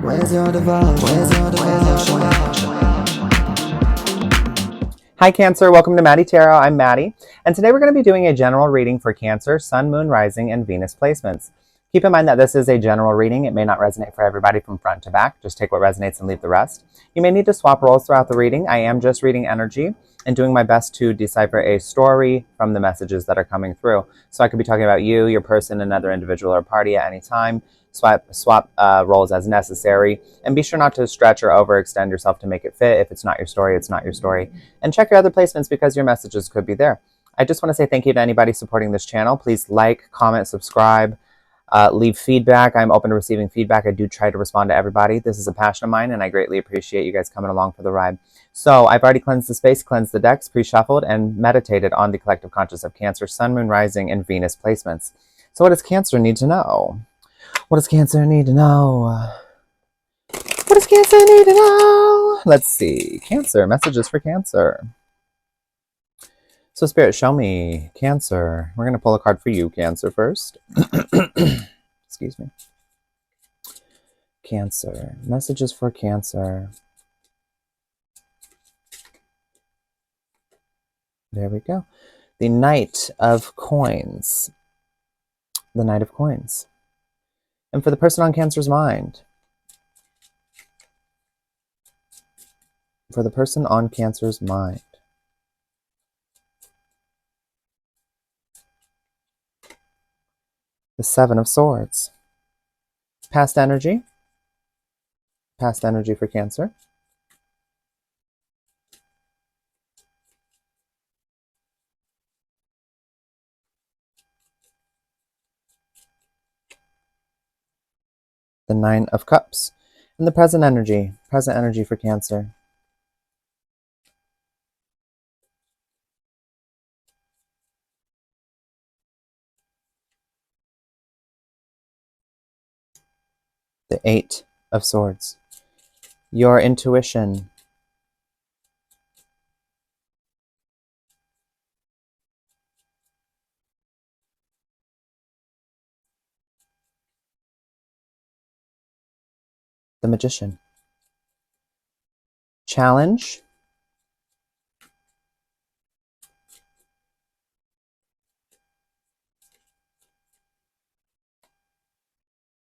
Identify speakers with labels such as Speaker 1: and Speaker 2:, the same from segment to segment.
Speaker 1: Where's your devotion? Where's your devotion?
Speaker 2: Hi Cancer, welcome to Maddie Tarot. I'm Maddie, and today we're going to be doing a general reading for Cancer, Sun, Moon, Rising, and Venus placements. Keep in mind that this is a general reading. It may not resonate for everybody from front to back. Just take what resonates and leave the rest. You may need to swap roles throughout the reading. I am just reading energy and doing my best to decipher a story from the messages that are coming through. So I could be talking about you, your person, another individual, or party at any time. Swap roles as necessary, and be sure not to stretch or overextend yourself to make it fit. If it's not your story, it's not your story. And check your other placements because your messages could be there. I just want to say thank you to anybody supporting this channel. Please like, comment, subscribe, leave feedback. I'm open to receiving feedback. I do try to respond to everybody. This is a passion of mine, and I greatly appreciate you guys coming along for the ride. So I've already cleansed the space, cleansed the decks, pre-shuffled, and meditated on the collective conscious of Cancer, Sun, Moon, Rising, and Venus placements. So what does Cancer need to know? What does Cancer need to know? What does Cancer need to know? Let's see. Cancer, messages for Cancer. So Spirit, show me Cancer. We're going to pull a card for you, Cancer, first. Excuse me. Cancer, messages for Cancer. There we go. The Knight of Coins. The Knight of Coins. And for the person on Cancer's mind. For the person on Cancer's mind. The Seven of Swords. Past energy. Past energy for Cancer. The Nine of Cups. And the present energy for Cancer. The Eight of Swords. Your intuition. The Magician. Challenge.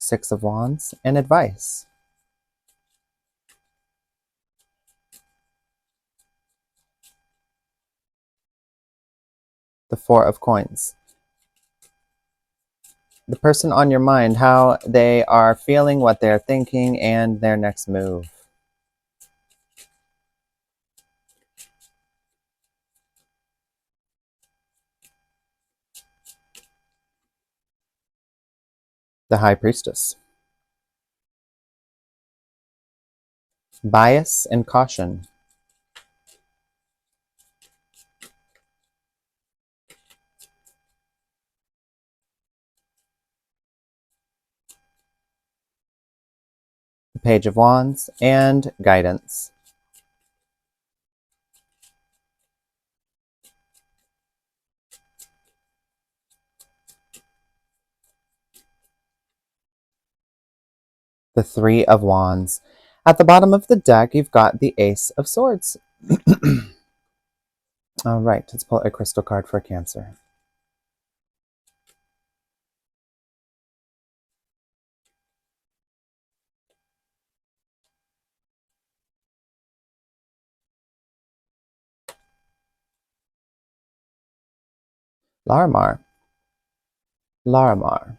Speaker 2: Six of Wands. And advice. The Four of Coins. The person on your mind, how they are feeling, what they're thinking, and their next move. The High Priestess. Bias and caution. The Page of Wands and guidance. The Three of Wands. At the bottom of the deck, you've got the Ace of Swords. All right, let's pull a crystal card for Cancer. Larimar. Larimar.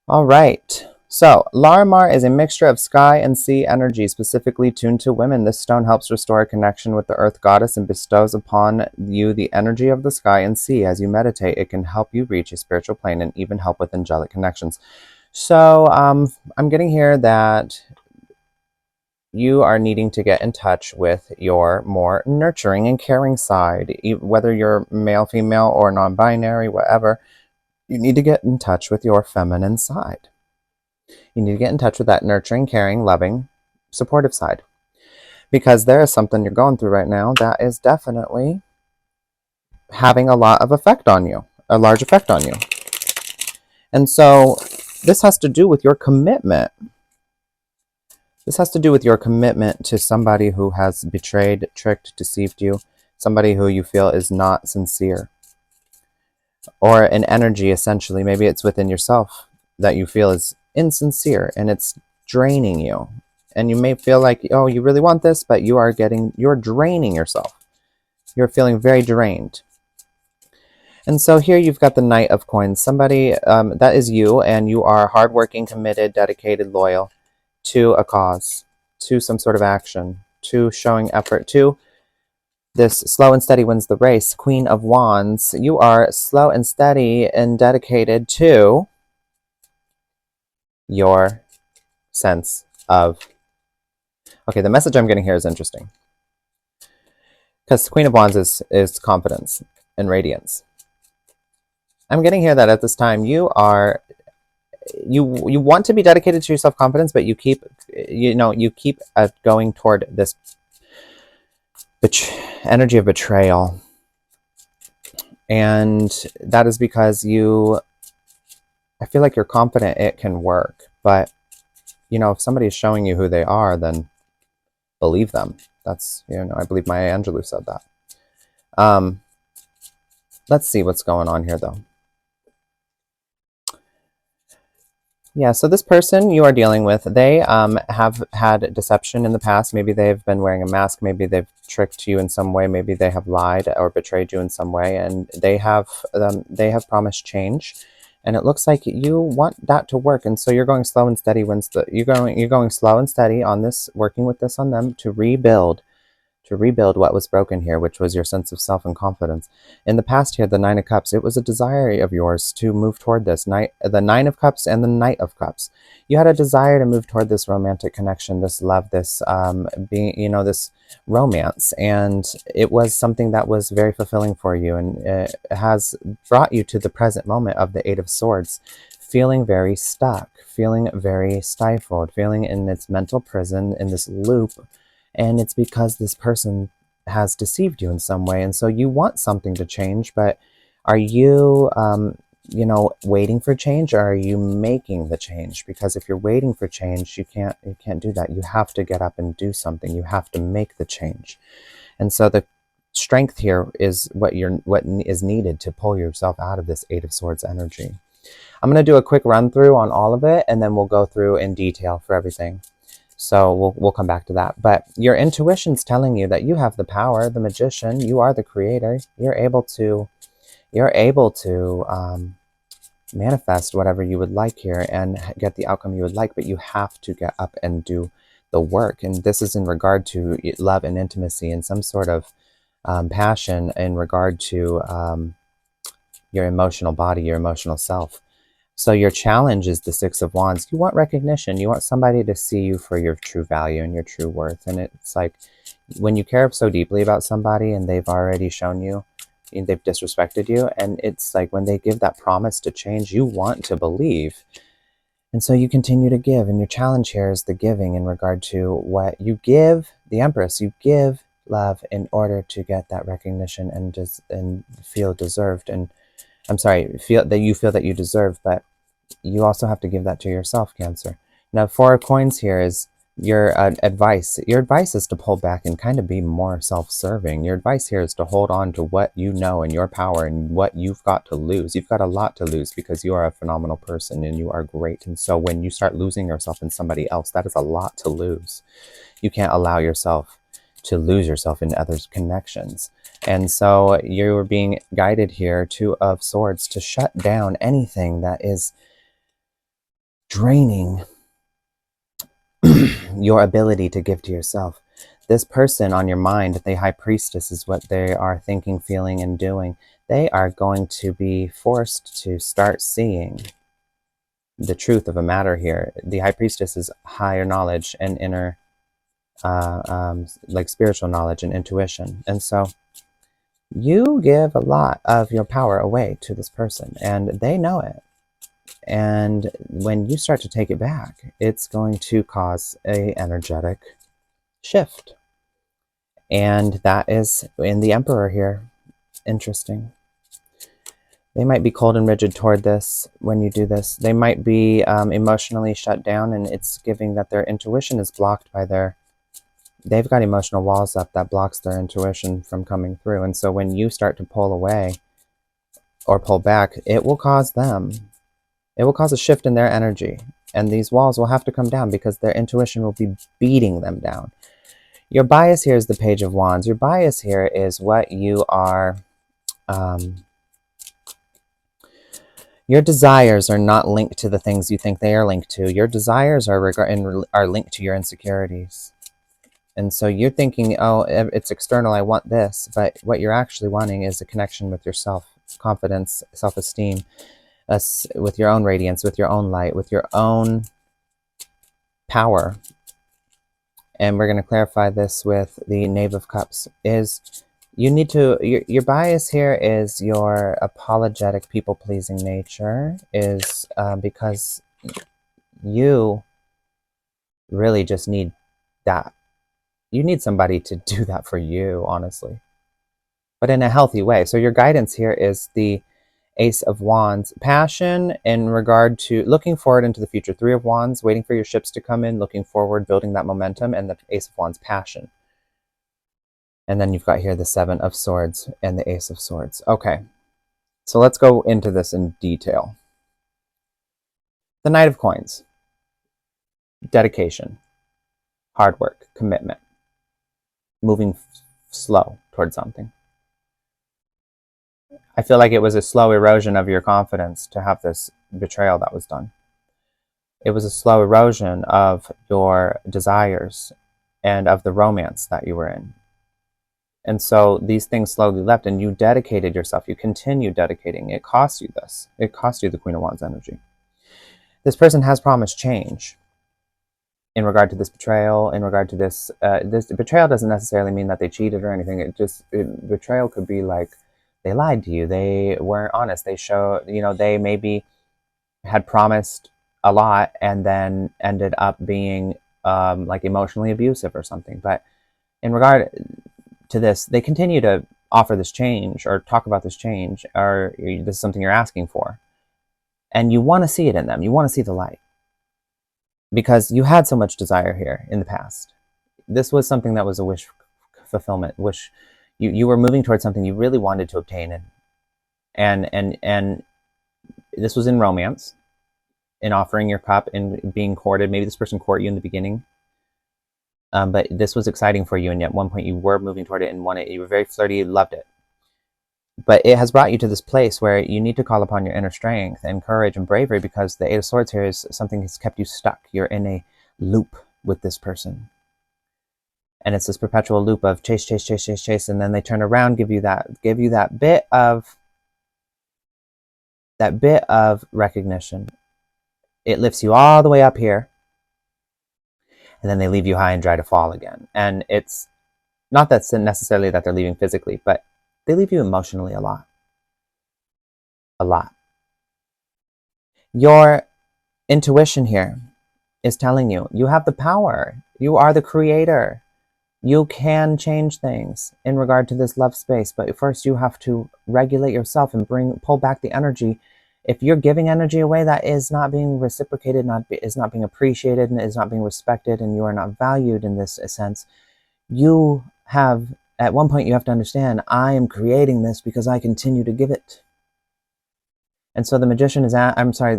Speaker 2: All right. So, Larimar is a mixture of sky and sea energy, specifically tuned to women. This stone helps restore a connection with the earth goddess and bestows upon you the energy of the sky and sea. As you meditate, it can help you reach a spiritual plane and even help with angelic connections. So, I'm getting here that you are needing to get in touch with your more nurturing and caring side, whether you're male, female, or non-binary, whatever. You need to get in touch with your feminine side. You need to get in touch with that nurturing, caring, loving, supportive side. Because there is something you're going through right now that is definitely having a lot of effect on you, a large effect on you. And so this has to do with your commitment. This has to do with your commitment to somebody who has betrayed, tricked, deceived you, somebody who you feel is not sincere, or an energy essentially. Maybe it's within yourself that you feel is insincere and it's draining you. And you may feel like, oh, you really want this, but you're draining yourself. You're feeling very drained. And so here you've got the Knight of Coins, somebody that is you, and you are hardworking, committed, dedicated, loyal to a cause, to some sort of action, to showing effort, to this slow and steady wins the race. Queen of Wands, you are slow and steady and dedicated to your sense of... Okay, the message I'm getting here is interesting. Because Queen of Wands is confidence and radiance. I'm getting here that at this time you are... You want to be dedicated to your self-confidence, but you keep going toward this energy of betrayal. And that is because I feel like you're confident it can work, but if somebody is showing you who they are, then believe them. That's, I believe Maya Angelou said that. Let's see what's going on here though. Yeah, so this person you are dealing with, they have had deception in the past. Maybe they've been wearing a mask. Maybe they've tricked you in some way. Maybe they have lied or betrayed you in some way. And they have promised change. And it looks like you want that to work. And so you're going slow and steady. You're going slow and steady on this, working with this on them to rebuild what was broken here, which was your sense of self and confidence. In the past here, the Nine of Cups, it was a desire of yours to move toward this. The Nine of Cups and the Knight of Cups. You had a desire to move toward this romantic connection, this love, this this romance. And it was something that was very fulfilling for you. And it has brought you to the present moment of the Eight of Swords, feeling very stuck, feeling very stifled, feeling in its mental prison, in this loop. And it's because this person has deceived you in some way. And so you want something to change, but are you, waiting for change, or are you making the change? Because if you're waiting for change, you can't do that. You have to get up and do something. You have to make the change. And so the strength here is what is needed to pull yourself out of this Eight of Swords energy. I'm going to do a quick run through on all of it, and then we'll go through in detail for everything. So we'll come back to that. But your intuition's telling you that you have the power, the magician. You are the creator. You're able to manifest whatever you would like here and get the outcome you would like. But you have to get up and do the work. And this is in regard to love and intimacy and some sort of passion in regard to your emotional body, your emotional self. So your challenge is the Six of Wands. You want recognition. You want somebody to see you for your true value and your true worth. And it's like when you care so deeply about somebody and they've already shown you, they've disrespected you. And it's like when they give that promise to change, you want to believe. And so you continue to give. And your challenge here is the giving in regard to what you give, the Empress. You give love in order to get that recognition and feel deserved. And I'm sorry, feel that you deserve, but you also have to give that to yourself, Cancer. Now, Four of Coins here is your advice. Your advice is to pull back and kind of be more self-serving. Your advice here is to hold on to what you know and your power and what you've got to lose. You've got a lot to lose because you are a phenomenal person and you are great. And so when you start losing yourself in somebody else, that is a lot to lose. You can't allow yourself to lose yourself in others' connections. And so you're being guided here, Two of Swords, to shut down anything that is draining your ability to give to yourself. This person on your mind, the High Priestess, is what they are thinking, feeling, and doing. They are going to be forced to start seeing the truth of a matter here. The High Priestess is higher knowledge and inner, like spiritual knowledge and intuition. And so you give a lot of your power away to this person, and they know it. And when you start to take it back, it's going to cause an energetic shift. And that is in the Emperor here. Interesting. They might be cold and rigid toward this when you do this. They might be emotionally shut down, and it's giving that their intuition is blocked by they've got emotional walls up that blocks their intuition from coming through. And so when you start to pull away or pull back, it will cause a shift in their energy. And these walls will have to come down because their intuition will be beating them down. Your bias here is the Page of Wands. Your bias here is what you are... your desires are not linked to the things you think they are linked to. Your desires are linked to your insecurities. And so you're thinking, oh, it's external, I want this. But what you're actually wanting is a connection with yourself, confidence, self-esteem, with your own radiance, with your own light, with your own power. And we're going to clarify this with the Knave of Cups. Your bias here is your apologetic, people-pleasing nature, is because you really just need that. You need somebody to do that for you, honestly, but in a healthy way. So your guidance here is the Ace of Wands. Passion in regard to looking forward into the future. 3 of Wands, waiting for your ships to come in, looking forward, building that momentum, and the Ace of Wands, passion. And then you've got here the 7 of Swords and the Ace of Swords. Okay, so let's go into this in detail. The Knight of Coins. Dedication, hard work, commitment, moving slow towards something. I feel like it was a slow erosion of your confidence to have this betrayal that was done. It was a slow erosion of your desires and of the romance that you were in. And so these things slowly left, and you dedicated yourself. You continued dedicating. It cost you this. It cost you the Queen of Wands energy. This person has promised change in regard to this betrayal, in regard to this. This betrayal doesn't necessarily mean that they cheated or anything. Betrayal could be like they lied to you. They weren't honest. They maybe had promised a lot and then ended up being like emotionally abusive or something. But in regard to this, they continue to offer this change or talk about this change, or this is something you're asking for. And you want to see it in them. You want to see the light. Because you had so much desire here in the past. This was something that was a wish fulfillment. You were moving towards something you really wanted to obtain. And this was in romance, in offering your cup and being courted. Maybe this person courted you in the beginning. But this was exciting for you, and at one point you were moving toward it and wanted it. You were very flirty, you loved it. But it has brought you to this place where you need to call upon your inner strength and courage and bravery, because the 8 of Swords here is something that's kept you stuck. You're in a loop with this person. And it's this perpetual loop of chase, chase, chase, chase, chase, and then they turn around, give you that bit of recognition. It lifts you all the way up here, and then they leave you high and dry to fall again. And it's not that necessarily that they're leaving physically, but they leave you emotionally a lot. A lot. Your intuition here is telling you, you have the power. You are the creator. You can change things in regard to this love space, but first you have to regulate yourself and pull back the energy. If you're giving energy away that is not being reciprocated, is not being appreciated, and is not being respected, and you are not valued in this sense, at one point you have to understand, I am creating this because I continue to give it. And so the magician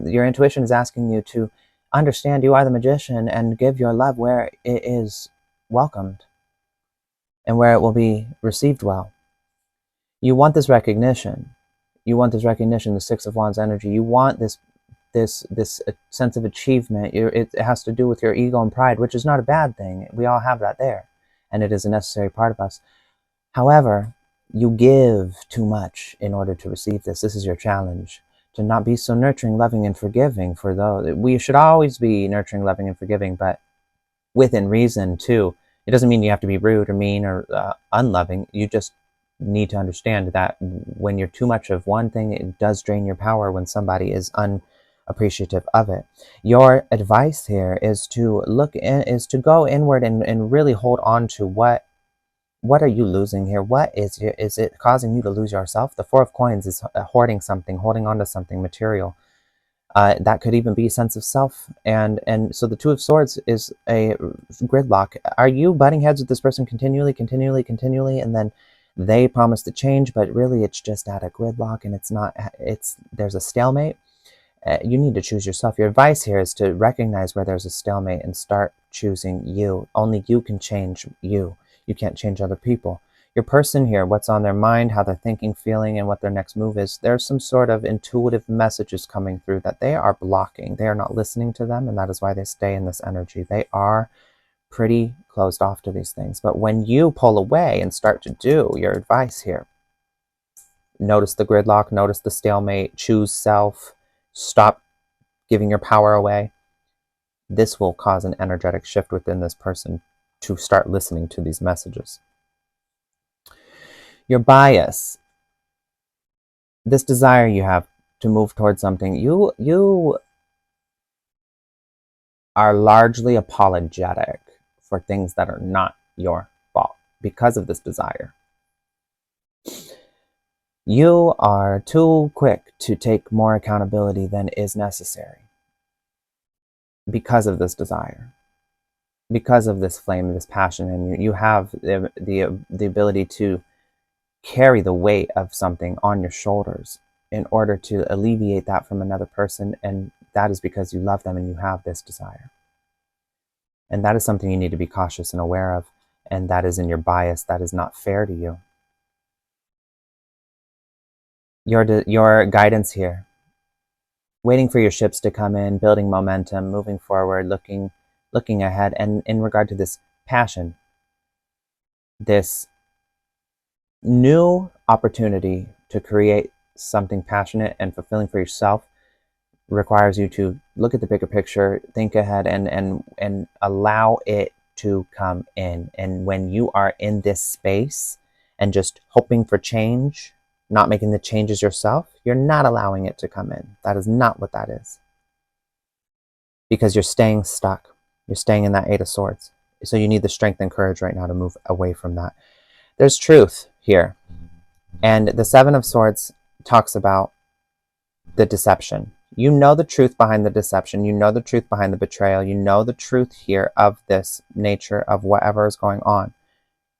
Speaker 2: your intuition is asking you to understand you are the magician and give your love where it is welcomed and where it will be received well. You want this recognition. You want this recognition, the 6 of Wands energy. You want this sense of achievement. It has to do with your ego and pride, which is not a bad thing. We all have that there, and it is a necessary part of us. However, you give too much in order to receive this. This is your challenge, to not be so nurturing, loving, and forgiving for those. We should always be nurturing, loving, and forgiving, but within reason too. It doesn't mean you have to be rude or mean or unloving. You just need to understand that when you're too much of one thing, it does drain your power when somebody is unappreciative of it. Your advice here is to go inward and really hold on to what what are you losing here? What is it causing you to lose yourself? The Four of Coins is hoarding something, holding on to something material. That could even be a sense of self. And so the Two of Swords is a gridlock. Are you butting heads with this person continually, and then they promise to change, but really it's just at a gridlock, and there's a stalemate? You need to choose yourself. Your advice here is to recognize where there's a stalemate and start choosing you. Only you can change you. You can't change other people. Your person here, what's on their mind, how they're thinking, feeling, and what their next move is, there's some sort of intuitive messages coming through that they are blocking. They are not listening to them, and that is why they stay in this energy. They are pretty closed off to these things. But when you pull away and start to do your advice here, notice the gridlock, notice the stalemate, choose self, stop giving your power away. This will cause an energetic shift within this person to start listening to these messages. Your bias, this desire you have to move towards something, you are largely apologetic for things that are not your fault because of this desire. You are too quick to take more accountability than is necessary because of this desire, because of this flame, this passion, and you have the ability to carry the weight of something on your shoulders in order to alleviate that from another person, and that is because you love them and you have this desire. And that is something you need to be cautious and aware of, and that is in your bias. That is not fair to you. Your guidance here, waiting for your ships to come in, building momentum, moving forward, looking ahead, and in regard to this passion, this new opportunity to create something passionate and fulfilling for yourself requires you to look at the bigger picture, think ahead, and allow it to come in. And when you are in this space and just hoping for change, not making the changes yourself, you're not allowing it to come in. That is not what that is. Because you're staying stuck. You're staying in that Eight of Swords. So you need the strength and courage right now to move away from that. There's truth here. And the Seven of Swords talks about the deception. You know the truth behind the deception. You know the truth behind the betrayal. You know the truth here of this nature of whatever is going on.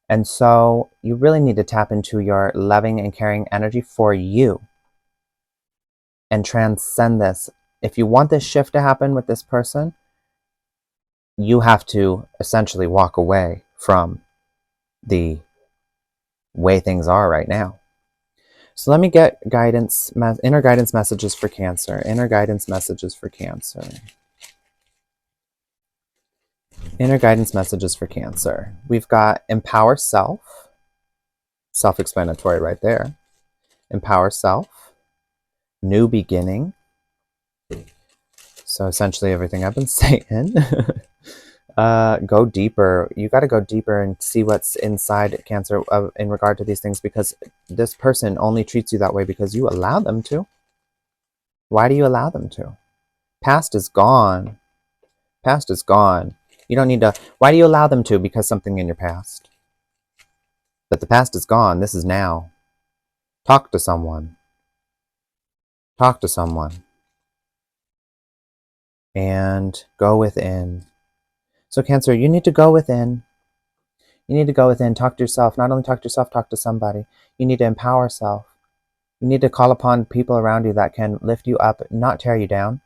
Speaker 2: And so you really need to tap into your loving and caring energy for you and transcend this. If you want this shift to happen with this person, you have to essentially walk away from the way things are right now. So let me get guidance, inner guidance messages for Cancer. Inner guidance messages for Cancer. Inner guidance messages for Cancer. We've got empower self. Self-explanatory right there. Empower self. New beginning. So essentially everything I've been saying. Go deeper. You got to go deeper and see what's inside Cancer in regard to these things, because this person only treats you that way because you allow them to. Why do you allow them to? Past is gone. Past is gone. You don't need to. Why do you allow them to? Because something in your past. But the past is gone. This is now. Talk to someone. Talk to someone. And go within. So Cancer, you need to go within. You need to go within. Talk to yourself. Not only talk to yourself, talk to somebody. You need to empower self. You need to call upon people around you that can lift you up, not tear you down.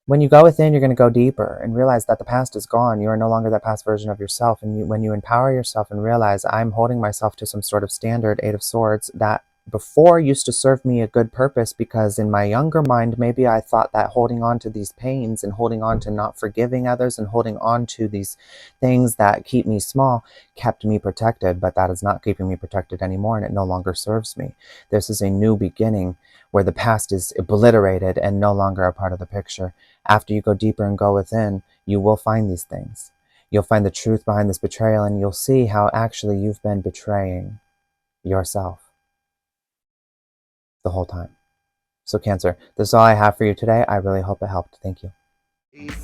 Speaker 2: When you go within, you're going to go deeper and realize that the past is gone. You are no longer that past version of yourself. And when you empower yourself and realize, I'm holding myself to some sort of standard, Eight of Swords, that before used to serve me a good purpose, because in my younger mind, maybe I thought that holding on to these pains and holding on to not forgiving others and holding on to these things that keep me small kept me protected, but that is not keeping me protected anymore, and it no longer serves me. This is a new beginning where the past is obliterated and no longer a part of the picture. After you go deeper and go within, you will find these things. You'll find the truth behind this betrayal, and you'll see how actually you've been betraying yourself the whole time. So Cancer, this is all I have for you today. I really hope it helped. Thank you.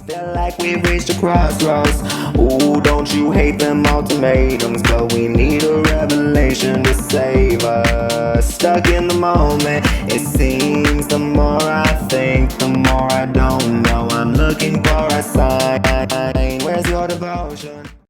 Speaker 1: Feel like we've reached a crossroads. Ooh, don't you hate them ultimatums? But we need a revelation to save us. Stuck in the moment, it seems. The more I think, the more I don't know. I'm looking for a sign. Where's your devotion?